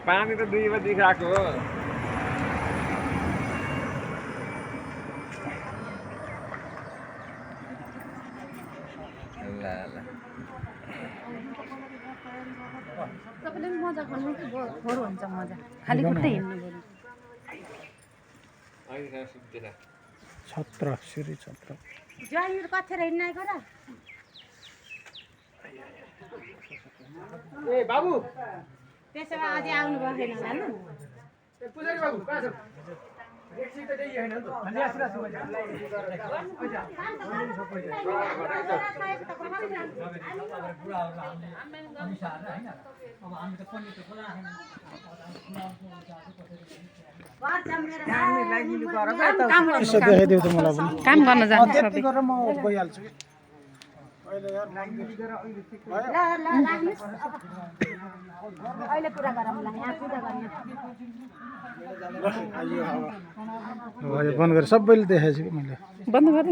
पानी त 2 बजी खाएको हो ल ल सबैले मजा गर्नु कि फोहोर हुन्छ मजा खाली खुट्टै हिँड्नु पर्यो अहिले सुत्दैन छत्र श्री छत्र जाइर कथेर हिँड्नै गरा ए बाबु त्यसो भए अझै आउनु भएको छैन होला नि ए पुजारी बाबु कहाँ छ एकछिन त त्यही हैन नि त यसो देखाइदेऊ त मलाई पनि काम गर्न जान्छ त्यति गरेर म गइहाल्छु कि अहिले यार अहिले कुरा गरौँ ल यहाँ पूजा गर्ने बन्द गरेँ सबैले देखाएछु कि मैले बन्द गरेँ